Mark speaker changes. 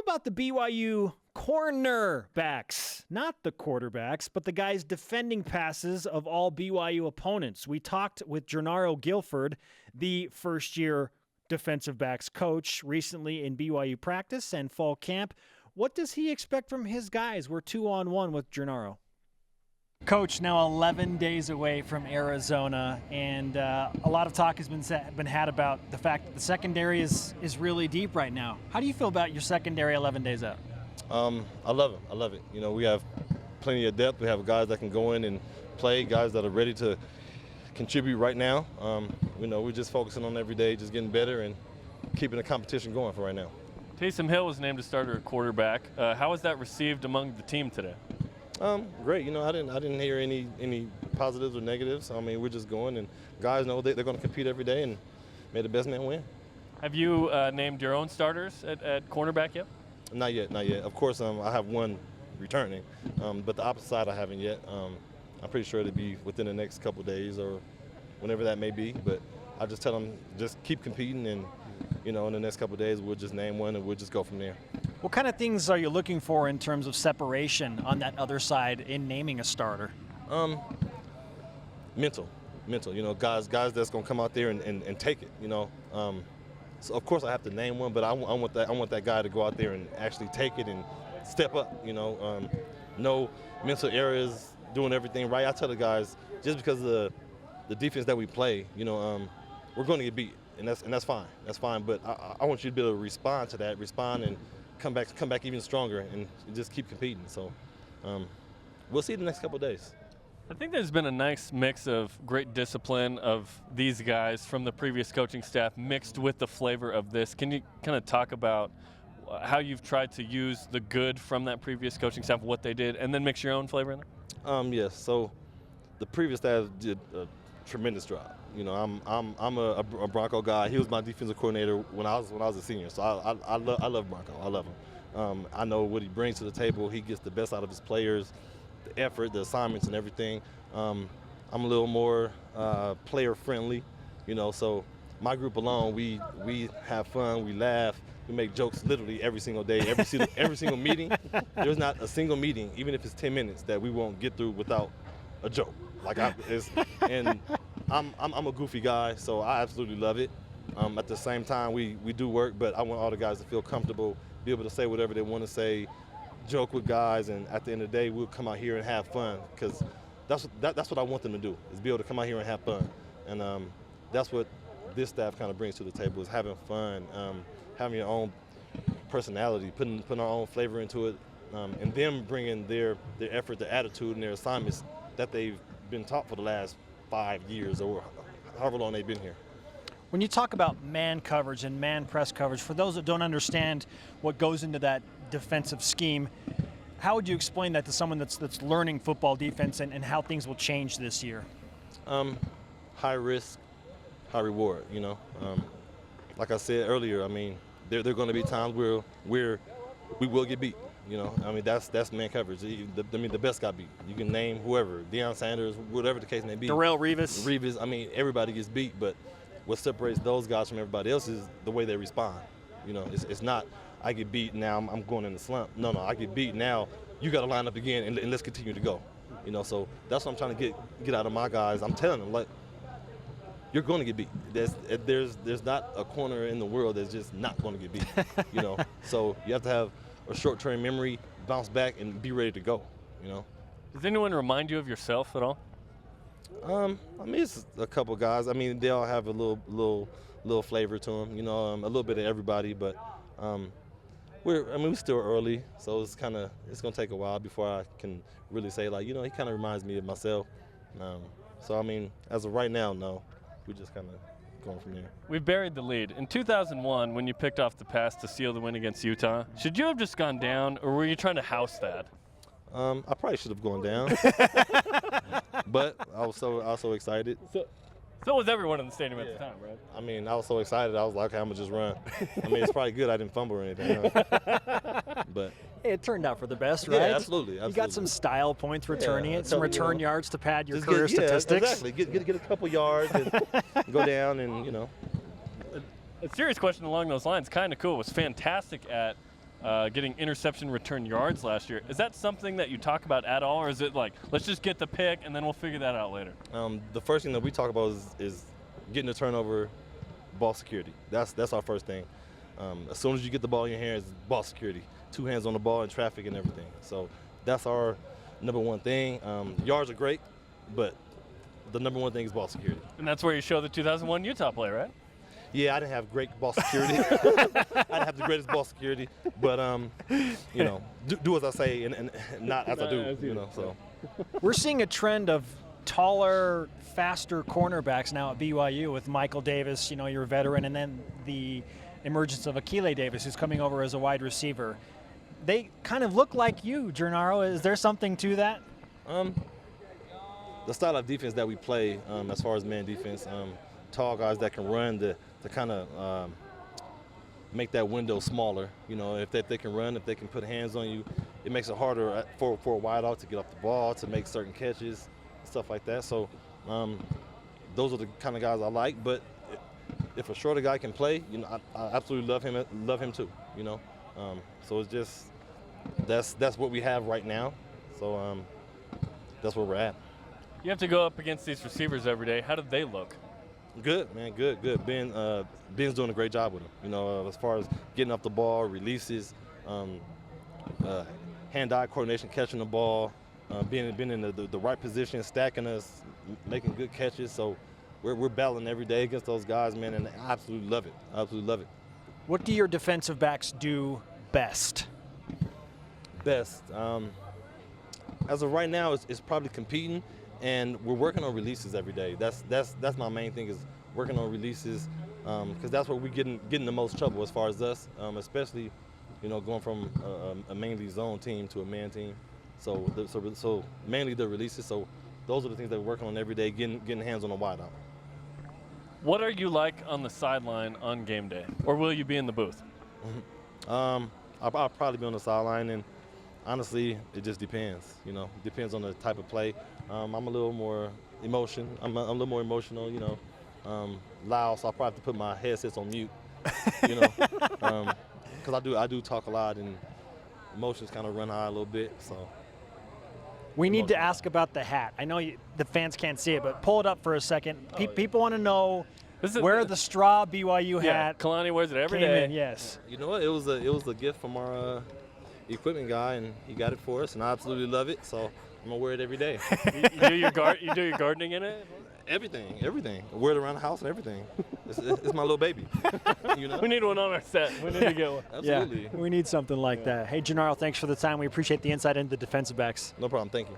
Speaker 1: about the BYU cornerbacks? Not the quarterbacks, but the guys defending passes of all BYU opponents. We talked with Jernaro Gilford, the first-year defensive backs coach, recently in BYU practice and fall camp. What does he expect from his guys? We're 2-on-1 with Jernaro. Coach, now 11 days away from Arizona, and a lot of talk has been had about the fact that the secondary is really deep right now. How do you feel about your secondary 11 days out?
Speaker 2: I love it. I love it. You know, we have plenty of depth. We have guys that can go in and play, guys that are ready to contribute right now. You know, we're just focusing on every day, just getting better and keeping the competition going for right now.
Speaker 3: Taysom Hill was named a starter at quarterback. How was that received among the team today?
Speaker 2: Great. You know, I didn't hear any positives or negatives. I mean, we're just going, and guys know they're going to compete every day, and may the best man win.
Speaker 3: Have you named your own starters at cornerback yet?
Speaker 2: Not yet, not yet. Of course, I have one returning, but the opposite side I haven't yet. I'm pretty sure it'll be within the next couple days or whenever that may be. But I just tell them just keep competing, and you know, in the next couple days we'll just name one and we'll just go from there.
Speaker 1: What kind of things are you looking for in terms of separation on that other side in naming a starter?
Speaker 2: Mental. You know, guys that's gonna come out there and take it. You know, so of course I have to name one, but I want that guy to go out there and actually take it and step up. You know, no mental errors, doing everything right. I tell the guys just because of the defense that we play, you know, we're going to get beat, and that's fine. That's fine. But I want you to be able to respond to that, and come back even stronger, and just keep competing. So we'll see the next couple of days.
Speaker 3: I think there's been a nice mix of great discipline of these guys from the previous coaching staff mixed with the flavor of this. Can you kind of talk about how you've tried to use the good from that previous coaching staff, what they did, and then mix your own flavor in there?
Speaker 2: Yes. So the previous staff did a tremendous job. You know, I'm a Bronco guy. He was my defensive coordinator when I was a senior. So I love Bronco. I love him. I know what he brings to the table. He gets the best out of his players, the effort, the assignments, and everything. I'm a little more player friendly. You know, so my group alone, we have fun, we laugh, we make jokes literally every single day, every single meeting. There's not a single meeting, even if it's 10 minutes, that we won't get through without a joke. And I'm a goofy guy, so I absolutely love it. At the same time, we do work, but I want all the guys to feel comfortable, be able to say whatever they want to say, joke with guys, and at the end of the day, we'll come out here and have fun, because that's what I want them to do, is be able to come out here and have fun. And that's what this staff kind of brings to the table, is having fun, having your own personality, putting our own flavor into it, and them bringing their effort, their attitude, and their assignments that they've been taught for the last 5 years or however long they've been here.
Speaker 1: When you talk about man coverage and man press coverage, for those that don't understand what goes into that defensive scheme, how would you explain that to someone that's learning football defense and how things will change this year?
Speaker 2: High risk, high reward, you know. Like I said earlier, I mean, there are going to be times where we will get beat. You know, I mean, that's man coverage. The best got beat. You can name whoever, Deion Sanders, whatever the case may be.
Speaker 1: Darrell Revis.
Speaker 2: I mean, everybody gets beat, but what separates those guys from everybody else is the way they respond. You know, it's not, I get beat, now I'm going in the slump. No, I get beat, now you got to line up again and let's continue to go. You know, so that's what I'm trying to get out of my guys. I'm telling them, like, you're going to get beat. There's not a corner in the world that's just not going to get beat. You know, so you have to have a short-term memory, bounce back, and be ready to go, you know.
Speaker 3: Does anyone remind you of yourself at all?
Speaker 2: I mean, it's a couple guys. I mean, they all have a little flavor to them, you know, a little bit of everybody. But we're still early, so it's gonna take a while before I can really say, like, you know, he kind of reminds me of myself. So I mean, as of right now, no, we just kind of going from there.
Speaker 3: We've buried the lead. In 2001, when you picked off the pass to seal the win against Utah, should you have just gone down, or were you trying to house that?
Speaker 2: I probably should have gone down, but I was so excited.
Speaker 3: So was everyone in the stadium at the time, right?
Speaker 2: I mean, I was so excited. I was like, okay, I'm gonna just run. I mean, it's probably good I didn't fumble or anything. But
Speaker 1: hey, it turned out for the best, right?
Speaker 2: Yeah, absolutely.
Speaker 1: You got some style points returning it, some return yards to pad your
Speaker 2: just
Speaker 1: career statistics.
Speaker 2: Exactly. Get a couple yards and go down, and you know.
Speaker 3: A serious question along those lines, kind of cool, was fantastic at getting interception return yards last year. Is that something that you talk about at all, or is it like, let's just get the pick and then we'll figure that out later?
Speaker 2: The first thing that we talk about is getting the turnover, ball security. That's our first thing. As soon as you get the ball in your hands, ball security. 2 hands on the ball and traffic and everything. So that's our number one thing. Yards are great, but the number one thing is ball security.
Speaker 3: And that's where you show the 2001 Utah play, right?
Speaker 2: Yeah, I didn't have great ball security. I didn't have the greatest ball security, but you know, do as I say and not as I do. You know, so
Speaker 1: We're seeing a trend of taller, faster cornerbacks now at BYU with Michael Davis, you know, your veteran, and then the emergence of Akile Davis, who's coming over as a wide receiver. They kind of look like you, Jernaro. Is there something to that?
Speaker 2: The style of defense that we play, as far as man defense, tall guys that can run to kind of make that window smaller. You know, if they can run, if they can put hands on you, it makes it harder for a wideout to get off the ball, to make certain catches, stuff like that. So those are the kind of guys I like. But if a shorter guy can play, you know, I absolutely love him too. You know, so it's just that's what we have right now. So that's where we're at.
Speaker 3: You have to go up against these receivers every day. How do they look?
Speaker 2: Good, man, good. Ben's doing a great job with them. You know, as far as getting off the ball, releases, hand-eye coordination, catching the ball, being in the right position, stacking us, making good catches. So we're battling every day against those guys, man, and I absolutely love it. I absolutely love it.
Speaker 1: What do your defensive backs do best?
Speaker 2: Best, as of right now, it's probably competing. And we're working on releases every day. That's my main thing, is working on releases, because that's where we're getting the most trouble as far as us, especially, you know, going from a mainly zone team to a man team. So mainly the releases. So those are the things that we're working on every day, getting hands on the wideout.
Speaker 3: What are you like on the sideline on game day, or will you be in the booth?
Speaker 2: I'll probably be on the sideline, and honestly, it just depends. You know, it depends on the type of play. I'm a little more I'm a little more emotional, you know, loud, so I'll probably have to put my headsets on mute, you know, because I do talk a lot and emotions kind of run high a little bit. So
Speaker 1: we need to ask about the hat. I know the fans can't see it, but pull it up for a second. People want to know where the straw BYU hat.
Speaker 3: Kalani wears it every day.
Speaker 1: Yes.
Speaker 2: You know what? It was a gift from our equipment guy, and he got it for us, and I absolutely love it. So I'm gonna wear it every day.
Speaker 3: You do your gardening in it?
Speaker 2: Everything. I wear it around the house and everything. It's my little baby. You know?
Speaker 3: We need one on our set. We need to get one.
Speaker 2: Absolutely.
Speaker 1: Yeah, we need something like that. Hey, Jernaro, thanks for the time. We appreciate the insight into the defensive backs.
Speaker 2: No problem. Thank you.